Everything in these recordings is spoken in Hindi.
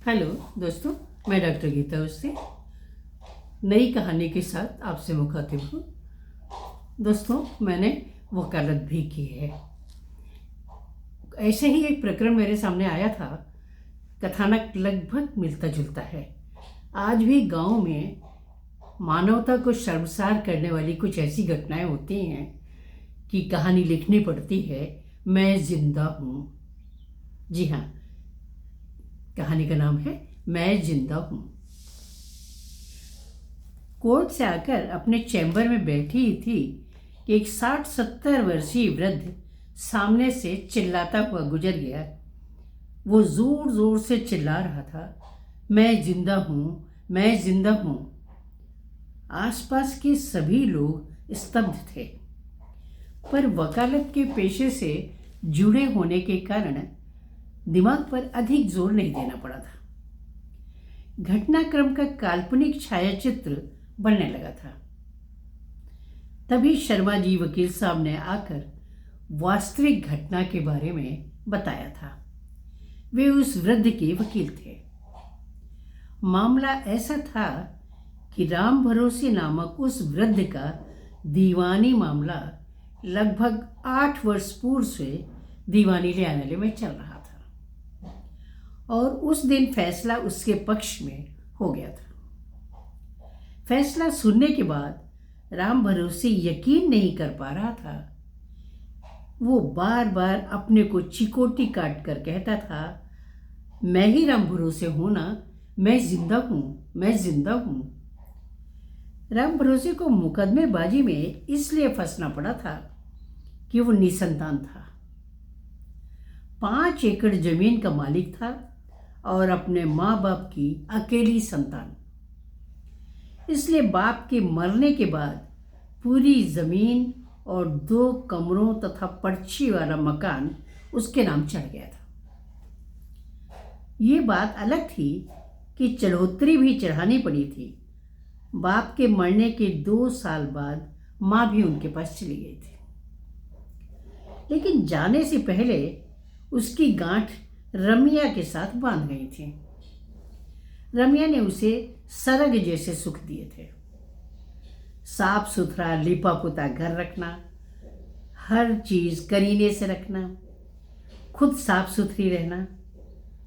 हेलो दोस्तों, मैं डॉक्टर गीता अवस्थी नई कहानी के साथ आपसे मुखातिब हूँ। दोस्तों, मैंने वकालत भी की है। ऐसे ही एक प्रकरण मेरे सामने आया था। कथानक लगभग मिलता जुलता है। आज भी गांव में मानवता को शर्मसार करने वाली कुछ ऐसी घटनाएं होती हैं कि कहानी लिखनी पड़ती है। मैं जिंदा हूँ। जी हाँ, कहानी का नाम है मैं जिंदा हूँ। कोर्ट से आकर अपने चैम्बर में बैठी ही थी कि एक 60-70 वर्षीय वृद्ध सामने से चिल्लाता हुआ गुजर गया। वो जोर जोर से चिल्ला रहा था, मैं जिंदा हूँ, मैं जिंदा हूँ। आसपास के सभी लोग स्तब्ध थे, पर वकालत के पेशे से जुड़े होने के कारण दिमाग पर अधिक जोर नहीं देना पड़ा था। घटनाक्रम का काल्पनिक छायाचित्र बनने लगा था। तभी शर्मा जी वकील साहब ने आकर वास्तविक घटना के बारे में बताया था। वे उस वृद्ध के वकील थे। मामला ऐसा था कि राम भरोसे नामक उस वृद्ध का दीवानी मामला लगभग 8 वर्ष पूर्व से दीवानी न्यायालय में चल रहा था और उस दिन फैसला उसके पक्ष में हो गया था। फैसला सुनने के बाद राम भरोसे यकीन नहीं कर पा रहा था। वो बार बार अपने को चिकोटी काट कर कहता था, मैं ही राम भरोसे हूं ना, मैं जिंदा हूं, मैं जिंदा हूं। राम भरोसे को मुकदमेबाजी में इसलिए फंसना पड़ा था कि वो निसंतान था। 5 एकड़ जमीन का मालिक था और अपने माँ बाप की अकेली संतान। इसलिए बाप के मरने के बाद पूरी जमीन और 2 कमरों तथा पर्ची वाला मकान उसके नाम चढ़ गया था। ये बात अलग थी कि चढ़ोतरी भी चढ़ानी पड़ी थी। बाप के मरने के 2 साल बाद माँ भी उनके पास चली गई थी, लेकिन जाने से पहले उसकी गांठ रमिया के साथ बांध गई थी। रमिया ने उसे सरग जैसे सुख दिए थे। साफ सुथरा लिपा पुता घर रखना, हर चीज करीने से रखना, खुद साफ सुथरी रहना,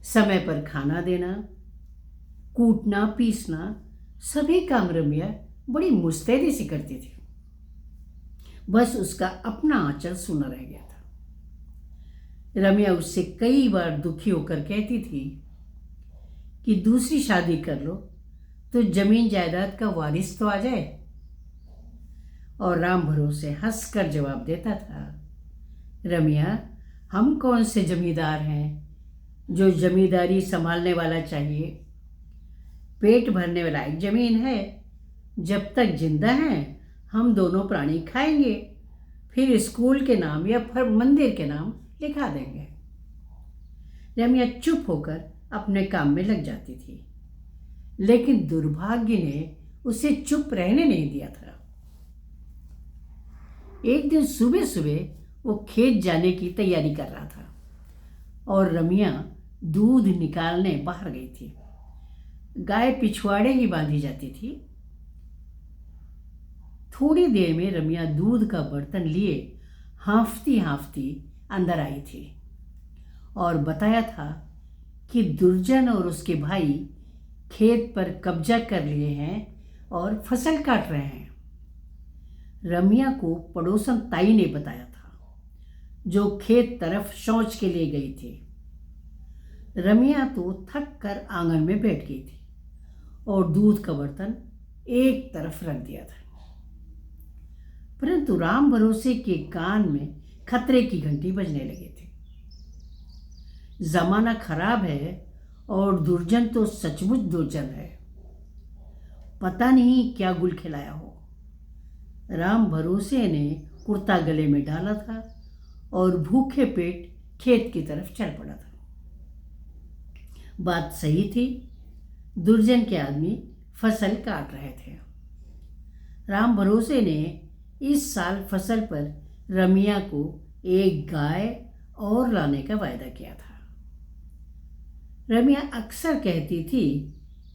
समय पर खाना देना, कूटना पीसना, सभी काम रमिया बड़ी मुस्तैदी से करती थी। बस उसका अपना आंचल सूना रह गया था। रमिया उससे कई बार दुखी होकर कहती थी कि दूसरी शादी कर लो तो जमीन जायदाद का वारिस तो आ जाए। और राम भरोसे हंसकर जवाब देता था, रमिया, हम कौन से जमींदार हैं जो जमींदारी संभालने वाला चाहिए। पेट भरने वाला एक जमीन है। जब तक जिंदा हैं हम दोनों प्राणी खाएंगे, फिर स्कूल के नाम या फिर मंदिर के नाम लिखा देंगे। रमिया चुप होकर अपने काम में लग जाती थी, लेकिन दुर्भाग्य ने उसे चुप रहने नहीं दिया था। एक दिन सुबह सुबह वो खेत जाने की तैयारी कर रहा था और रमिया दूध निकालने बाहर गई थी। गाय पिछवाड़े ही बांधी जाती थी। थोड़ी देर में रमिया दूध का बर्तन लिए हांफती हांफती अंदर आई थी और बताया था कि दुर्जन और उसके भाई खेत पर कब्जा कर लिए हैं और फसल काट रहे हैं। रमिया को पड़ोसन ताई ने बताया था, जो खेत तरफ शौच के लिए गई थी। रमिया तो थक कर आंगन में बैठ गई थी और दूध का बर्तन एक तरफ रख दिया था। परंतु राम भरोसे के कान में खतरे की घंटी बजने लगी थी। जमाना खराब है और दुर्जन तो सचमुच दुर्जन है। पता नहीं क्या गुल खिलाया हो। राम भरोसे ने कुर्ता गले में डाला था और भूखे पेट खेत की तरफ चल पड़ा था। बात सही थी, दुर्जन के आदमी फसल काट रहे थे। राम भरोसे ने इस साल फसल पर रमिया को एक गाय और लाने का वायदा किया था। रमिया अक्सर कहती थी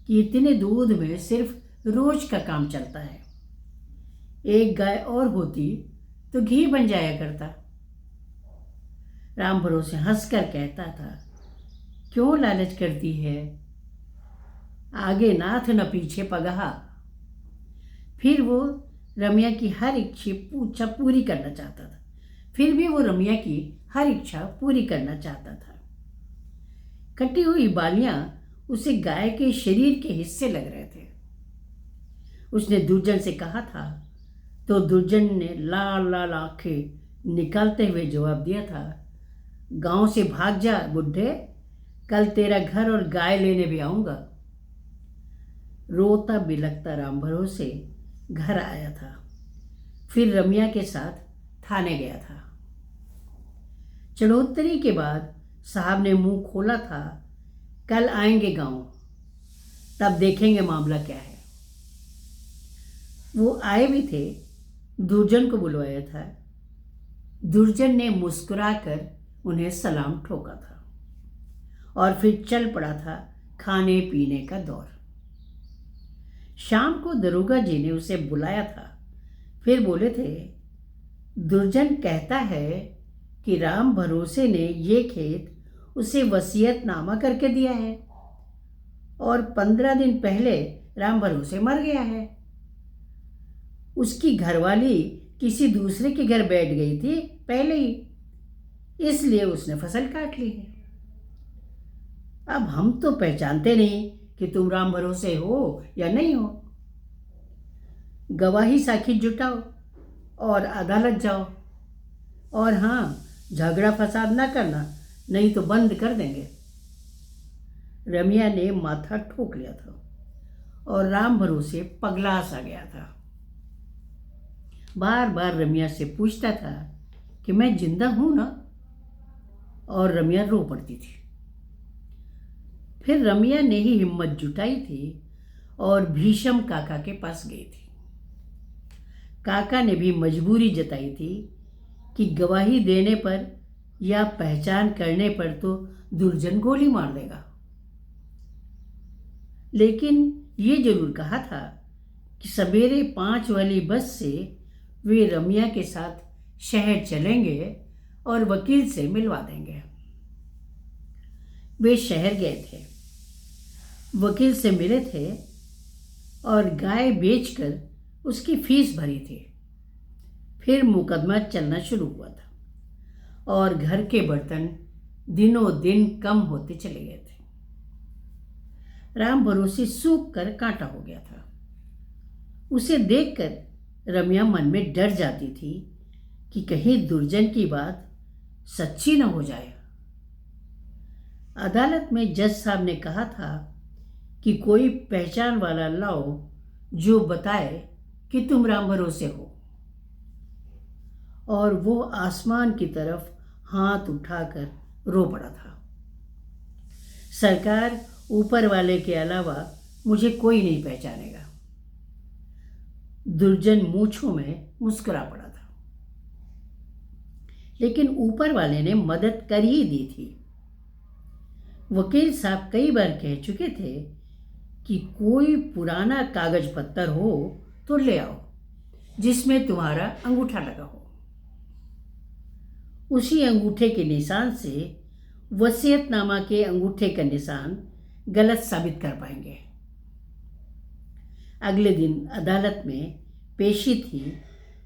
कि इतने दूध में सिर्फ रोज का काम चलता है, एक गाय और होती तो घी बन जाया करता। राम भरोसे हंसकर कहता था, क्यों लालच करती है, आगे नाथ न पीछे पगहा। फिर वो रमिया की हर इच्छा पूरी करना चाहता था। फिर भी वो रमिया की हर इच्छा पूरी करना चाहता था। कटी हुई बालियां उसे गाय के शरीर के हिस्से लग रहे थे। उसने दुर्जन से कहा था तो दुर्जन ने लाल लाल आंखें निकालते हुए जवाब दिया था, गांव से भाग जा बुढ़े, कल तेरा घर और गाय लेने भी आऊंगा। रोता बिलखता राम भरोसे घर आया था। फिर रमिया के साथ थाने गया था। चढ़ोतरी के बाद साहब ने मुंह खोला था, कल आएंगे गांव, तब देखेंगे मामला क्या है। वो आए भी थे। दुर्जन को बुलवाया था। दुर्जन ने मुस्कुराकर उन्हें सलाम ठोका था और फिर चल पड़ा था खाने पीने का दौर। शाम को दरोगा जी ने उसे बुलाया था। फिर बोले थे, दुर्जन कहता है कि राम भरोसे ने ये खेत उसे वसीयतनामा करके दिया है और 15 दिन पहले राम भरोसे मर गया है। उसकी घरवाली किसी दूसरे के घर बैठ गई थी पहले ही, इसलिए उसने फसल काट ली है। अब हम तो पहचानते नहीं कि तुम राम भरोसे हो या नहीं हो। गवाही साखी जुटाओ और अदालत जाओ, और हाँ, झगड़ा फसाद ना करना, नहीं तो बंद कर देंगे। रमिया ने माथा ठोक लिया था और राम भरोसे पगला सा गया था। बार बार रमिया से पूछता था कि मैं जिंदा हूं ना, और रमिया रो पड़ती थी। फिर रमिया ने ही हिम्मत जुटाई थी और भीषम काका के पास गई थी। काका ने भी मजबूरी जताई थी कि गवाही देने पर या पहचान करने पर तो दुर्जन गोली मार देगा, लेकिन ये जरूर कहा था कि सवेरे 5 वाली बस से वे रमिया के साथ शहर चलेंगे और वकील से मिलवा देंगे। वे शहर गए थे, वकील से मिले थे और गाय बेचकर उसकी फीस भरी थी। फिर मुकदमा चलना शुरू हुआ था और घर के बर्तन दिनों दिन कम होते चले गए थे। राम भरोसे सूख कर कांटा हो गया था। उसे देखकर रमिया मन में डर जाती थी कि कहीं दुर्जन की बात सच्ची न हो जाए। अदालत में जज साहब ने कहा था कि कोई पहचान वाला लाओ जो बताए कि तुम राम भरोसे हो, और वो आसमान की तरफ हाथ उठाकर रो पड़ा था। सरकार, ऊपर वाले के अलावा मुझे कोई नहीं पहचानेगा। दुर्जन मूंछों में मुस्कुरा पड़ा था, लेकिन ऊपर वाले ने मदद कर ही दी थी। वकील साहब कई बार कह चुके थे कि कोई पुराना कागज पत्तर हो तो ले आओ जिसमें तुम्हारा अंगूठा लगा हो। उसी अंगूठे के निशान से वसीयतनामा के अंगूठे का निशान गलत साबित कर पाएंगे। अगले दिन अदालत में पेशी थी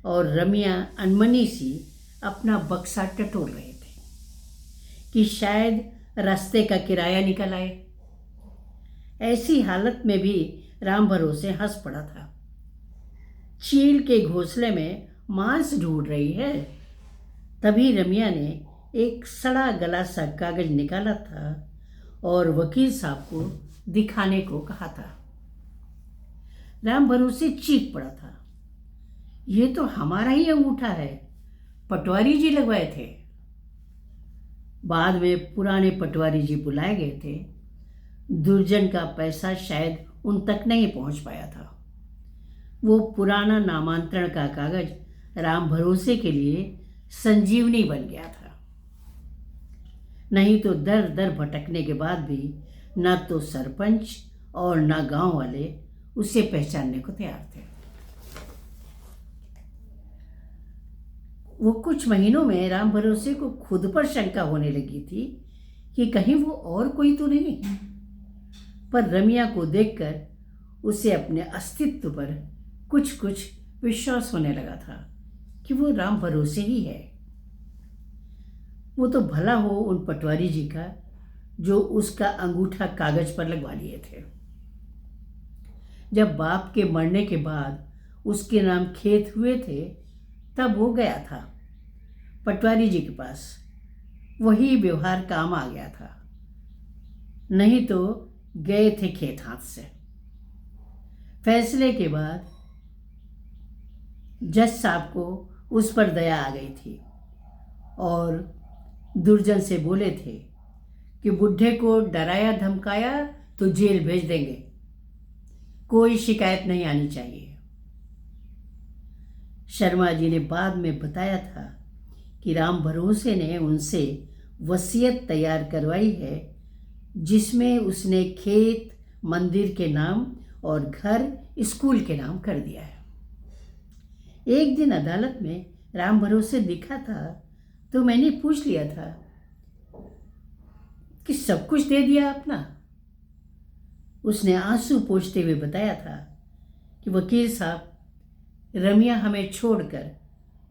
और रमिया अनमनी सी अपना बक्सा टटोल रहे थे कि शायद रास्ते का किराया निकल आए। ऐसी हालत में भी राम भरोसे हंस पड़ा था। चील के घोंसले में मांस ढूंढ रही है। तभी रमिया ने एक सड़ा गला सा कागज निकाला था और वकील साहब को दिखाने को कहा था। राम भरोसे चीख पड़ा था, ये तो हमारा ही अंगूठा है, पटवारी जी लगवाए थे। बाद में पुराने पटवारी जी बुलाए गए थे। दुर्जन का पैसा शायद उन तक नहीं पहुंच पाया था। वो पुराना नामांतरण का कागज राम भरोसे के लिए संजीवनी बन गया था। नहीं तो दर दर भटकने के बाद भी ना तो सरपंच और ना गांव वाले उसे पहचानने को तैयार थे। वो कुछ महीनों में राम भरोसे को खुद पर शंका होने लगी थी कि कहीं वो और कोई तो नहीं। पर रमिया को देखकर उसे अपने अस्तित्व पर कुछ कुछ विश्वास होने लगा था कि वो राम भरोसे ही है। वो तो भला हो उन पटवारी जी का जो उसका अंगूठा कागज पर लगवा लिए थे। जब बाप के मरने के बाद उसके नाम खेत हुए थे तब वो गया था पटवारी जी के पास। वही व्यवहार काम आ गया था, नहीं तो गए थे खेत हाथ से। फैसले के बाद जज साहब को उस पर दया आ गई थी और दुर्जन से बोले थे कि बुढ़े को डराया धमकाया तो जेल भेज देंगे, कोई शिकायत नहीं आनी चाहिए। शर्मा जी ने बाद में बताया था कि राम भरोसे ने उनसे वसीयत तैयार करवाई है जिसमें उसने खेत मंदिर के नाम और घर स्कूल के नाम कर दिया है। एक दिन अदालत में राम भरोसे दिखा था तो मैंने पूछ लिया था कि सब कुछ दे दिया अपना। उसने आंसू पोंछते हुए बताया था कि वकील साहब, रमिया हमें छोड़कर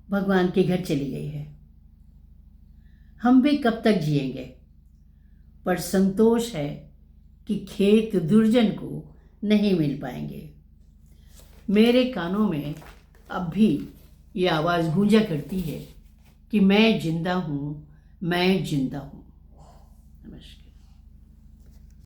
भगवान के घर चली गई है। हम भी कब तक जिएंगे, पर संतोष है कि खेत दुर्जन को नहीं मिल पाएंगे। मेरे कानों में अब भी ये आवाज़ गूंजा करती है कि मैं जिंदा हूँ, मैं जिंदा हूँ।